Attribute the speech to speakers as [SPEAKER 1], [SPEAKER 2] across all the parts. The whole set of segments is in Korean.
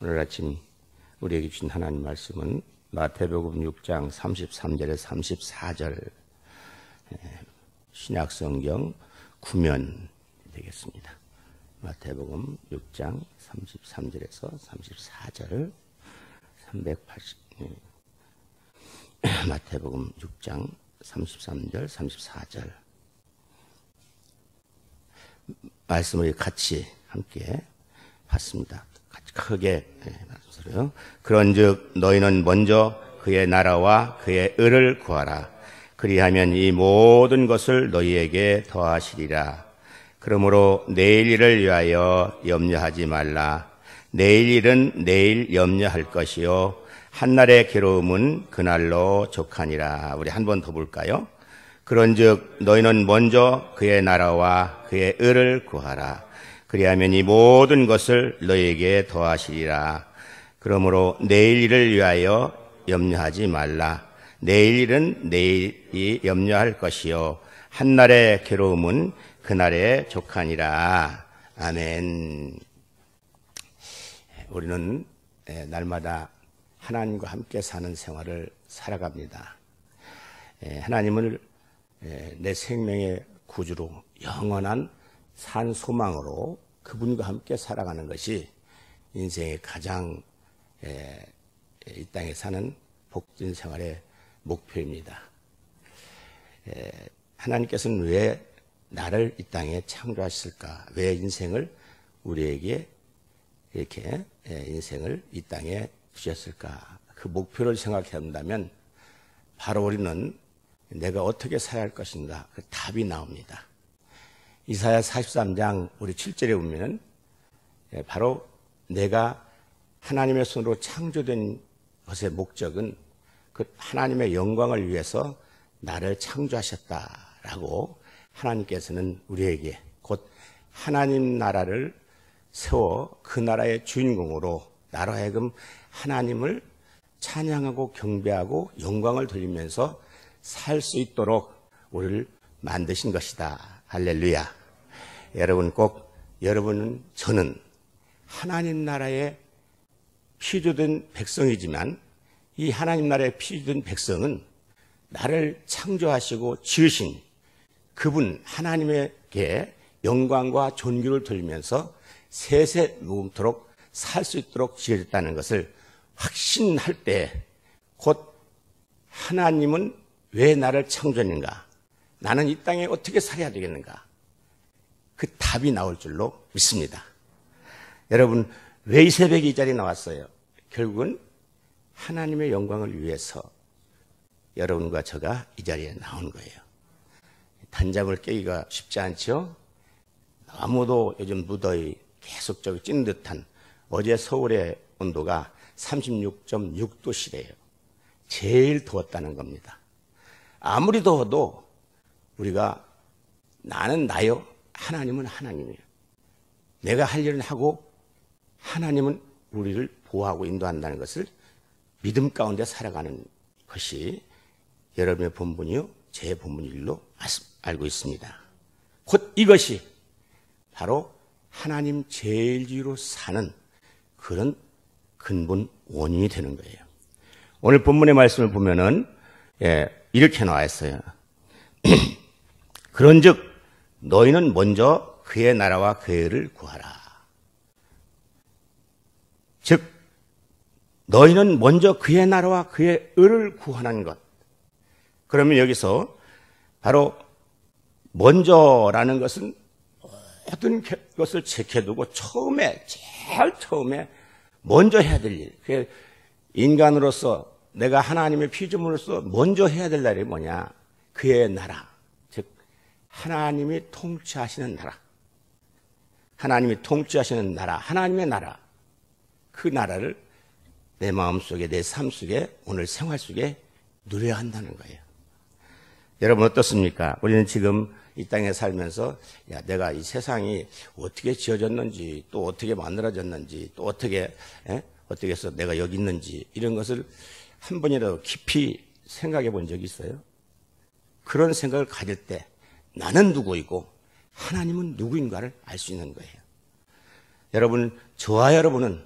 [SPEAKER 1] 오늘 아침 우리에게 주신 하나님 말씀은 마태복음 6장 33절에 34절 신약성경 구면 되겠습니다. 마태복음 6장 33절에서 34절 380 마태복음 6장 33절 34절 말씀을 같이 함께 봤습니다. 같이 크게 말씀드려요. 그런즉 너희는 먼저 그의 나라와 그의 의를 구하라. 그리하면 이 모든 것을 너희에게 더하시리라. 그러므로 내일 일을 위하여 염려하지 말라. 내일 일은 내일 염려할 것이요 한날의 괴로움은 그날로 족하니라. 우리 한 번 더 볼까요? 그런즉 너희는 먼저 그의 나라와 그의 의를 구하라. 그리하면 이 모든 것을 너희에게 더하시리라. 그러므로 내일 일을 위하여 염려하지 말라. 내일 일은 내일이 염려할 것이요 한날의 괴로움은 그날에 족하니라. 아멘. 우리는 날마다 하나님과 함께 사는 생활을 살아갑니다. 하나님을 내 생명의 구주로 영원한 산 소망으로 그분과 함께 살아가는 것이 인생의 가장 이 땅에 사는 복된 생활의 목표입니다. 하나님께서는 왜 나를 이 땅에 창조하셨을까? 왜 인생을 우리에게 이렇게 인생을 이 땅에 주셨을까? 그 목표를 생각해 본다면 바로 우리는 내가 어떻게 살아야 할 것인가? 그 답이 나옵니다. 이사야 43장 우리 7절에 보면 바로 내가 하나님의 손으로 창조된 것의 목적은 그 하나님의 영광을 위해서 나를 창조하셨다라고 하나님께서는 우리에게 곧 하나님 나라를 세워 그 나라의 주인공으로 나로 하여금 하나님을 찬양하고 경배하고 영광을 돌리면서 살 수 있도록 우리를 만드신 것이다. 할렐루야. 여러분 여러분은 저는 하나님 나라의 피조된 백성이지만 이 하나님 나라의 피조된 백성은 나를 창조하시고 지으신 그분 하나님에게 영광과 존귀를 돌리면서 세세 무금토록 살 수 있도록 지어졌다는 것을 확신할 때 곧 하나님은 왜 나를 창조했는가? 나는 이 땅에 어떻게 살아야 되겠는가? 그 답이 나올 줄로 믿습니다. 여러분, 왜 이 새벽에 이 자리에 나왔어요? 결국은 하나님의 영광을 위해서 여러분과 저가 이 자리에 나온 거예요. 단잠을 깨기가 쉽지 않죠? 아무도 요즘 무더위 계속적으로 찌는 듯한 어제 서울의 온도가 36.6도시래요. 제일 더웠다는 겁니다. 아무리 더워도 우리가 나는 나요, 하나님은 하나님이에요. 내가 할 일은 하고 하나님은 우리를 보호하고 인도한다는 것을 믿음 가운데 살아가는 것이 여러분의 본분이요, 제 본분인 일로 알고 있습니다. 곧 이것이 바로 하나님 제일주의로 사는 그런 근본 원인이 되는 거예요. 오늘 본문의 말씀을 보면은 이렇게 나와 있어요. 그런즉 너희는 먼저 그의 나라와 그의 의를 구하라. 즉 너희는 먼저 그의 나라와 그의 의를 구하는 것. 그러면 여기서 바로 먼저라는 것은 모든 것을 제껴두고 제일 처음에 먼저 해야 될 일. 인간으로서 내가 하나님의 피조물로서 먼저 해야 될 날이 뭐냐? 그의 나라. 즉 하나님이 통치하시는 나라. 하나님이 통치하시는 나라. 하나님의 나라. 그 나라를 내 마음속에 내 삶 속에 오늘 생활 속에 누려야 한다는 거예요. 여러분 어떻습니까? 우리는 지금 이 땅에 살면서 내가 이 세상이 어떻게 지어졌는지 또 어떻게 만들어졌는지 또 어떻게 해서 내가 여기 있는지 이런 것을 한 번이라도 깊이 생각해 본 적이 있어요? 그런 생각을 가질 때 나는 누구이고 하나님은 누구인가를 알 수 있는 거예요. 여러분, 저와 여러분은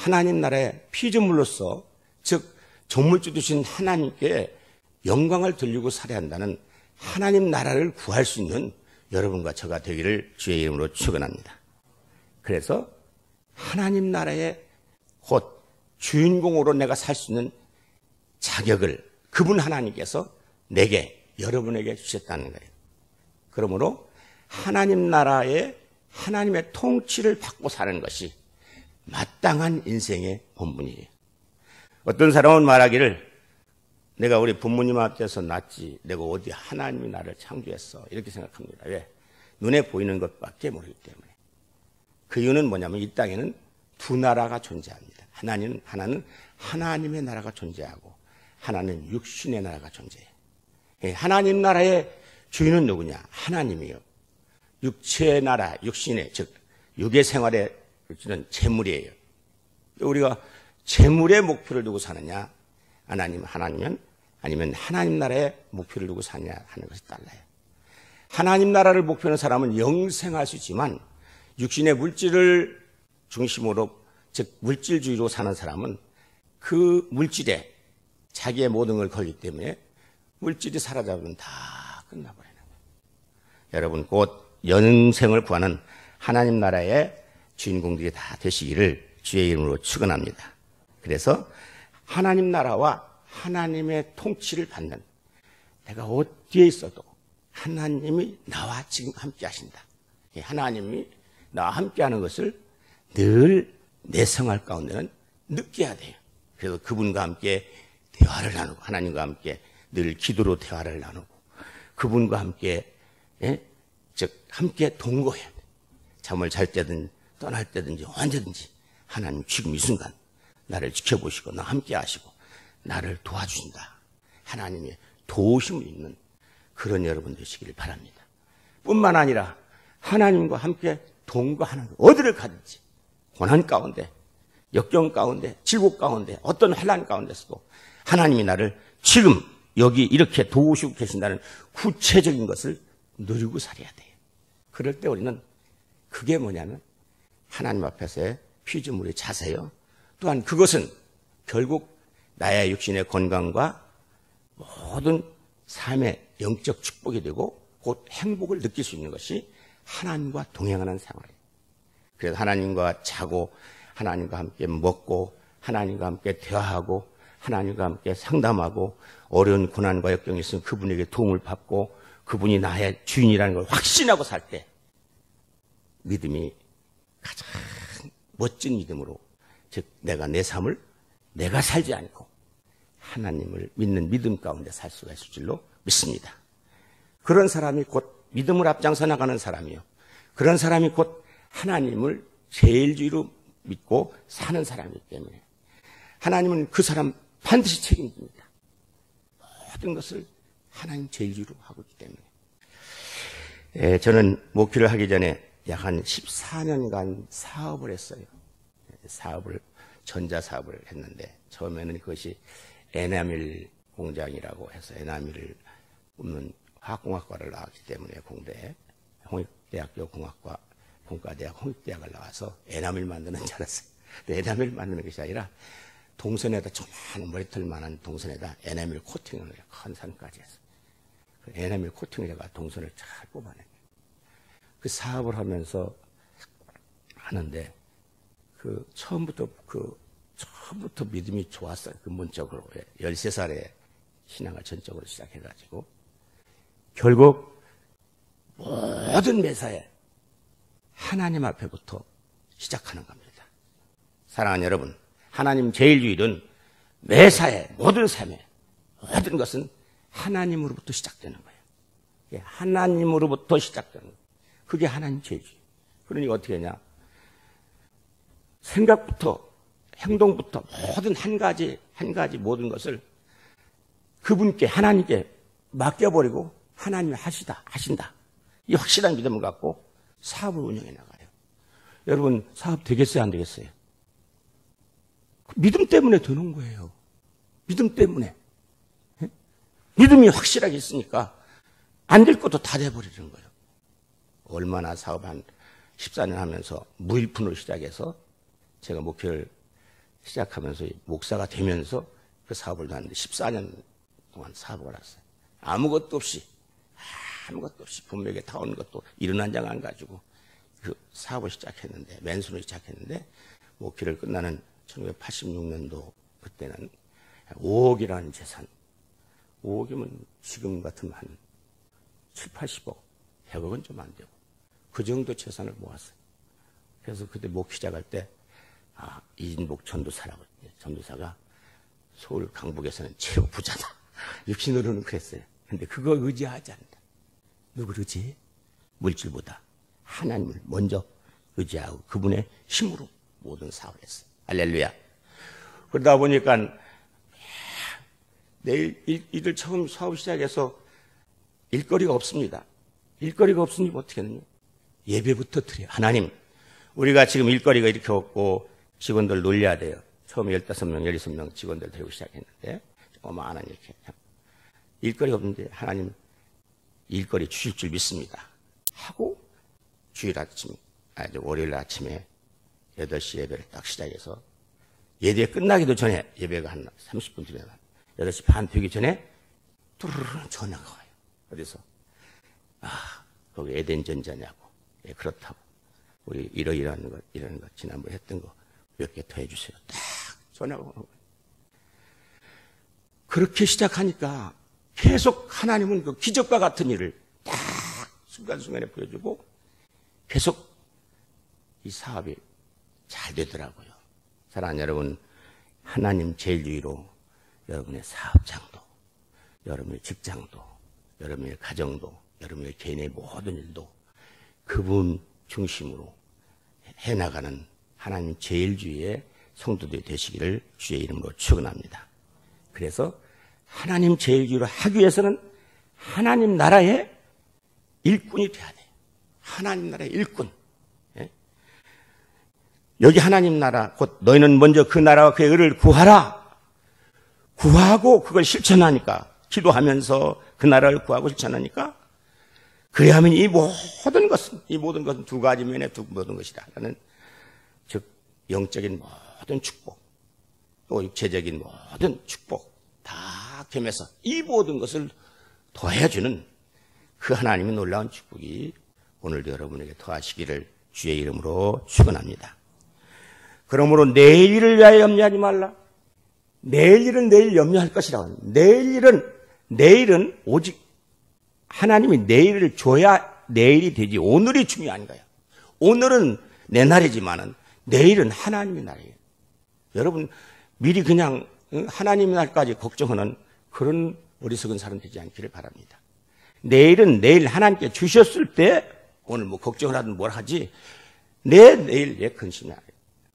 [SPEAKER 1] 하나님 나라의 피조물로서, 즉 정물주 되신 하나님께 영광을 돌리고 살아야 한다는 하나님 나라를 구할 수 있는 여러분과 저가 되기를 주의 이름으로 축원합니다. 그래서 하나님 나라의 곧 주인공으로 내가 살 수 있는 자격을 그분 하나님께서 내게, 여러분에게 주셨다는 거예요. 그러므로 하나님 나라의 하나님의 통치를 받고 사는 것이 마땅한 인생의 본분이에요. 어떤 사람은 말하기를 내가 우리 부모님 앞에서 낳지, 내가 어디 하나님이 나를 창조했어, 이렇게 생각합니다. 왜? 눈에 보이는 것밖에 모르기 때문에. 그 이유는 뭐냐면 이 땅에는 두 나라가 존재합니다. 하나는 하나님의 나라가 존재하고 하나는 육신의 나라가 존재해요. 하나님 나라의 주인은 누구냐? 하나님이요. 육체의 나라, 육신의, 즉 육의 생활의 주는 재물이에요. 우리가 재물의 목표를 두고 사느냐, 하나님은 아니면 하나님 나라의 목표를 두고 사느냐 하는 것이 달라요. 하나님 나라를 목표로 하는 사람은 영생할 수 있지만 육신의 물질을 중심으로, 즉 물질주의로 사는 사람은 그 물질에 자기의 모든 걸 걸기 때문에 물질이 사라져버리면 다 끝나버리는 거예요. 여러분 곧 영생을 구하는 하나님 나라의 주인공들이 다 되시기를 주의 이름으로 축원합니다. 그래서 하나님 나라와 하나님의 통치를 받는, 내가 어디에 있어도 하나님이 나와 지금 함께 하신다. 하나님이 나와 함께 하는 것을 늘 내 생활 가운데는 느껴야 돼요. 그래서 그분과 함께 대화를 나누고, 하나님과 함께 늘 기도로 대화를 나누고, 그분과 함께, 즉 함께 동거해야 돼요. 잠을 잘 때든 떠날 때든지 언제든지 하나님 지금 이 순간 나를 지켜보시고 나 함께 하시고 나를 도와주신다. 하나님의 도우심을 있는 그런 여러분 되시기를 바랍니다. 뿐만 아니라 하나님과 함께 동거하는, 어디를 가든지 고난 가운데, 역경 가운데, 질곡 가운데, 어떤 환난 가운데서도 하나님이 나를 지금 여기 이렇게 도우시고 계신다는 구체적인 것을 누리고 살아야 돼요. 그럴 때 우리는 그게 뭐냐면 하나님 앞에서의 피조물의 자세요. 또한 그것은 결국 나의 육신의 건강과 모든 삶의 영적 축복이 되고 곧 행복을 느낄 수 있는 것이 하나님과 동행하는 생활이에요. 그래서 하나님과 자고, 하나님과 함께 먹고, 하나님과 함께 대화하고, 하나님과 함께 상담하고, 어려운 고난과 역경이 있으면 그분에게 도움을 받고, 그분이 나의 주인이라는 걸 확신하고 살 때 믿음이 가장 멋진 믿음으로, 즉 내가 내 삶을 내가 살지 않고 하나님을 믿는 믿음 가운데 살 수가 있을 줄로 믿습니다. 그런 사람이 곧 믿음을 앞장서 나가는 사람이요. 그런 사람이 곧 하나님을 제일주의로 믿고 사는 사람이기 때문에 하나님은 그 사람 반드시 책임집니다. 모든 것을 하나님 제일주의로 하고 있기 때문에. 저는 목회를 하기 전에 약 한 14년간 사업을 했어요. 전자사업을 했는데 처음에는 그것이 에나밀 공장이라고 해서 에나밀을 굽는 화학공학과를 나왔기 때문에 공대에 홍익대학교 공과대학 홍익대학을 나와서 에나밀 만드는 줄 알았어요. 근데 에나밀 만드는 것이 아니라 동선에다 조그마한 머리털 만한 동선에다 에나밀 코팅을 해요. 큰 산까지 해서. 그 에나밀 코팅을 해가 동선을 잘 뽑아내요. 그 사업을 하면서 하는데 처음부터 믿음이 좋았어요. 근본적으로 13살에 신앙을 전적으로 시작해가지고 결국 모든 매사에 하나님 앞에부터 시작하는 겁니다. 사랑하는 여러분, 하나님 제일주의는 매사에 모든 삶에 모든 것은 하나님으로부터 시작되는 거예요. 하나님으로부터 시작되는 거예요. 그게 하나님 제일주의. 그러니까 어떻게 하냐? 생각부터 행동부터 모든 한 가지 모든 것을 그분께 하나님께 맡겨버리고 하나님이 하신다. 이 확실한 믿음을 갖고 사업을 운영해 나가요. 여러분 사업 되겠어요? 안 되겠어요? 믿음 때문에 되는 거예요. 믿음 때문에. 믿음이 확실하게 있으니까 안 될 것도 다 돼버리는 거예요. 얼마나 사업 한 14년 하면서 무일푼으로 시작해서 제가 목표를 시작하면서 목사가 되면서 그 사업을 하는데 14년 동안 사업을 했어요. 아무것도 없이 분명하게 타온 것도 이른 한 장 안 가지고 그 사업을 시작했는데, 맨손으로 시작했는데, 목회를 끝나는 1986년도 그때는 5억이라는 재산, 5억이면 지금 같으면 한 7, 80억, 100억은 좀 안 되고 그 정도 재산을 모았어요. 그래서 그때 목회 시작할 때 이진복 전도사라고, 전도사가 서울 강북에서는 최고 부자다 역시 너는 그랬어요. 근데 그거 의지하지 않는다. 누구를 의지해? 물질보다 하나님을 먼저 의지하고 그분의 힘으로 모든 사업을 했어요. 할렐루야. 그러다 보니까 내일 이들 처음 사업 시작해서 일거리가 없습니다. 일거리가 없으니 어떻게 하느냐? 예배부터 드려요. 하나님, 우리가 지금 일거리가 이렇게 없고 직원들 놀려야 돼요. 처음에 15명, 16명 직원들 데리고 시작했는데 어마어마한 이렇게 일거리가 없는데 하나님 일거리 주실 줄 믿습니다 하고 월요일 아침에 8시 예배를 딱 시작해서 예배 끝나기도 전에, 예배가 한 30분 전에 8시 반 되기 전에 뚜루루 전화가 와요. 어디서? 거기 에덴 전자냐고. 예, 그렇다고. 우리 이러이러한 것 지난번에 했던 거 몇 개 더 해주세요. 딱 전화가 오는 거예요. 그렇게 시작하니까 계속 하나님은 그 기적과 같은 일을 딱 순간순간에 보여주고 계속 이 사업이 잘 되더라고요. 사랑하는 여러분, 하나님 제일주의로 여러분의 사업장도, 여러분의 직장도, 여러분의 가정도, 여러분의 개인의 모든 일도 그분 중심으로 해나가는 하나님 제일주의의 성도들이 되시기를 주의 이름으로 축원합니다. 그래서 하나님 제일주의로 하기 위해서는 하나님 나라의 일꾼이 돼야 돼요. 하나님 나라의 일꾼. 예? 여기 하나님 나라, 곧 너희는 먼저 그 나라와 그의 의를 구하라. 구하고 그걸 실천하니까, 기도하면서 그 나라를 구하고 실천하니까, 그래야 하면 이 모든 것은 두 가지 면의 모든 것이다. 라는, 즉, 영적인 모든 축복, 또 육체적인 모든 축복, 다 겸해서 이 모든 것을 더해주는 그 하나님의 놀라운 축복이 오늘도 여러분에게 더하시기를 주의 이름으로 축원합니다. 그러므로 내일 일을 위하여 염려하지 말라. 내일 일은 내일 염려할 것이라고 합니다. 내일은 오직 하나님이 내일을 줘야 내일이 되지 오늘이 중요한 거예요. 오늘은 내 날이지만은 내일은 하나님의 날이에요. 여러분 미리 그냥 하나님의 날까지 걱정하는 그런 어리석은 사람 되지 않기를 바랍니다. 내일은 내일 하나님께 주셨을 때 오늘 뭐 걱정을 하든 뭘 하지 내일 내 근심이 아니에요.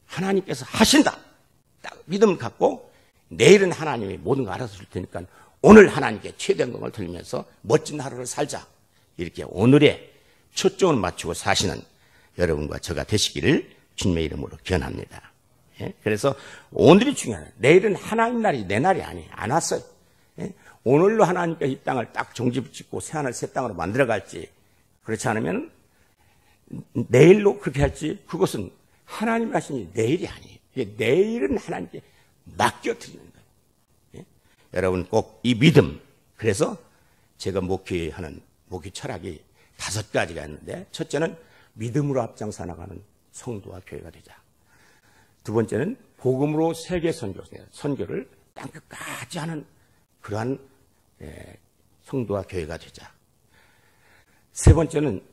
[SPEAKER 1] 하나님께서 하신다. 딱 믿음을 갖고 내일은 하나님이 모든 걸 알아서 줄 테니까 오늘 하나님께 최대한 영광을 돌리면서 멋진 하루를 살자. 이렇게 오늘에 초점을 맞추고 사시는 여러분과 저가 되시기를 주님의 이름으로 기원합니다. 예? 그래서 오늘이 중요해요. 내일은 하나님 날이 내 날이 아니에요. 안 왔어요. 예? 오늘로 하나님께 이 땅을 딱 종지 짓고 새하늘 새 땅으로 만들어갈지 그렇지 않으면 내일로 그렇게 할지 그것은 하나님이 하시니 내일이 아니에요. 내일은 하나님께 맡겨드리는 거예요. 예? 여러분 꼭 이 믿음, 그래서 제가 목회하는 목회 철학이 5가지가 있는데 첫째는 믿음으로 앞장서 나가는 성도와 교회가 되자. 두 번째는 복음으로 세계 선교를 땅끝까지 하는 그러한 성도와 교회가 되자. 세 번째는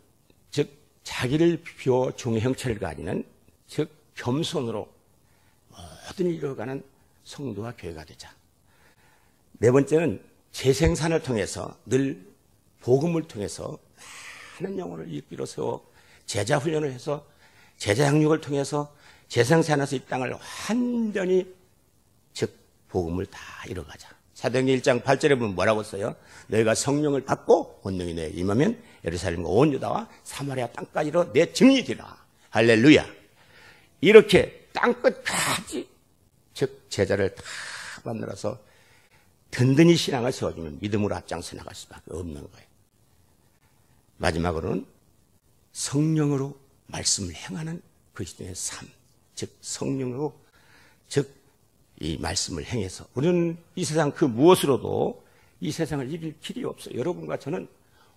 [SPEAKER 1] 즉 자기를 비워 종의 형체를 가지는 즉 겸손으로 모든 일을 이뤄가는 성도와 교회가 되자. 네 번째는 재생산을 통해서 늘 복음을 통해서 많은 영혼을 일비로 세워 제자 훈련을 해서 제자 양육을 통해서 재생산해서 이 땅을 완전히 즉 복음을 다 이뤄가자. 사도행전 1장 8절에 보면 뭐라고 써요? 너희가 성령을 받고 권능이 내게 임하면 예루살렘과 온 유다와 사마리아 땅까지로 내 증인이 되라. 할렐루야. 이렇게 땅끝까지 즉 제자를 다 만들어서 든든히 신앙을 세워주면 믿음으로 앞장서 나갈 수밖에 없는 거예요. 마지막으로는 성령으로 말씀을 행하는 그리스도의 삶, 즉 성령으로 즉 이 말씀을 행해서 우리는 이 세상 그 무엇으로도 이 세상을 이길 길이 없어요. 여러분과 저는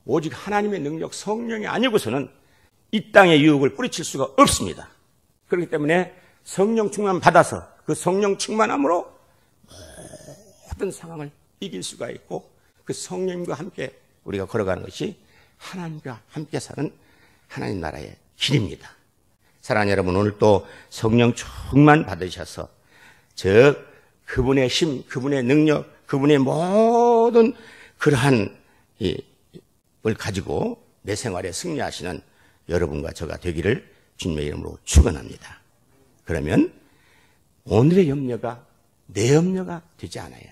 [SPEAKER 1] 오직 하나님의 능력 성령이 아니고서는 이 땅의 유혹을 뿌리칠 수가 없습니다. 그렇기 때문에 성령 충만 받아서 그 성령 충만함으로 모든 상황을 이길 수가 있고 그 성령님과 함께 우리가 걸어가는 것이 하나님과 함께 사는 하나님 나라의 길입니다. 사랑하는 여러분, 오늘 또 성령 충만 받으셔서 그분의 힘, 그분의 능력, 그분의 모든 그러한 을 가지고 내 생활에 승리하시는 여러분과 저가 되기를 주님의 이름으로 축원합니다. 그러면 오늘의 염려가 내 염려가 되지 않아요.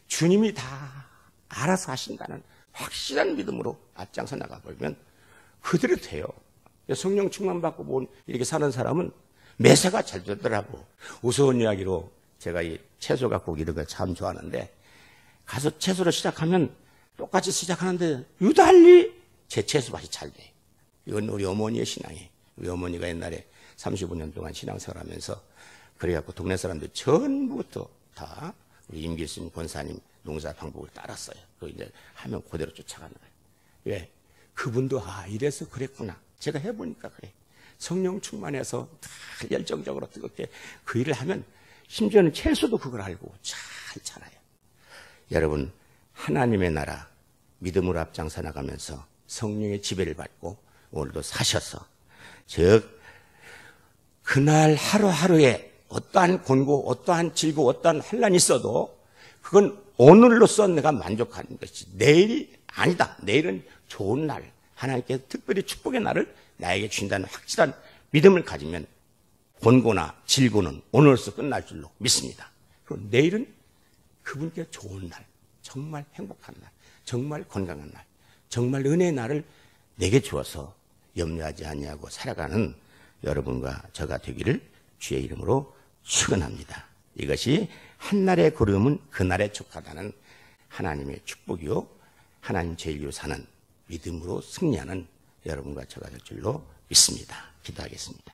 [SPEAKER 1] 주님이 다 알아서 하신다는 확실한 믿음으로 앞장서 나가보면 그대로 돼요. 성령 충만 받고 이렇게 사는 사람은 매사가 잘 되더라고. 우스운 이야기로 제가 이 채소 갖고 이런 거 참 좋아하는데 가서 채소를 시작하면 똑같이 시작하는데 유달리 제 채소 맛이 잘 돼. 이건 우리 어머니의 신앙이에요. 우리 어머니가 옛날에 35년 동안 신앙생활하면서 그래갖고 동네 사람들 전부터 다 우리 임길순 권사님 농사 방법을 따랐어요. 그 이제 하면 그대로 쫓아가는 거예요. 왜? 그분도 이래서 그랬구나. 제가 해보니까 그래. 성령 충만해서 다 열정적으로 뜨겁게 그 일을 하면 심지어는 채소도 그걸 알고 잘 자라요. 여러분, 하나님의 나라 믿음으로 앞장서 나가면서 성령의 지배를 받고 오늘도 사셔서 그날 하루하루에 어떠한 곤고, 어떠한 질고, 어떠한 환란이 있어도 그건 오늘로써 내가 만족하는 것이 내일이 아니다. 내일은 좋은 날, 하나님께서 특별히 축복의 날을 나에게 주신다는 확실한 믿음을 가지면 곤고나 질고는 오늘로써 끝날 줄로 믿습니다. 그럼 내일은 그분께 좋은 날, 정말 행복한 날, 정말 건강한 날, 정말 은혜의 날을 내게 주어서 염려하지 아니하고 살아가는 여러분과 저가 되기를 주의 이름으로 축원합니다. 이것이 한날의 걸음은 그날에 족하다는 하나님의 축복이요, 하나님 제일로 사는 믿음으로 승리하는 여러분과 저가 될 줄로 믿습니다. 기도하겠습니다.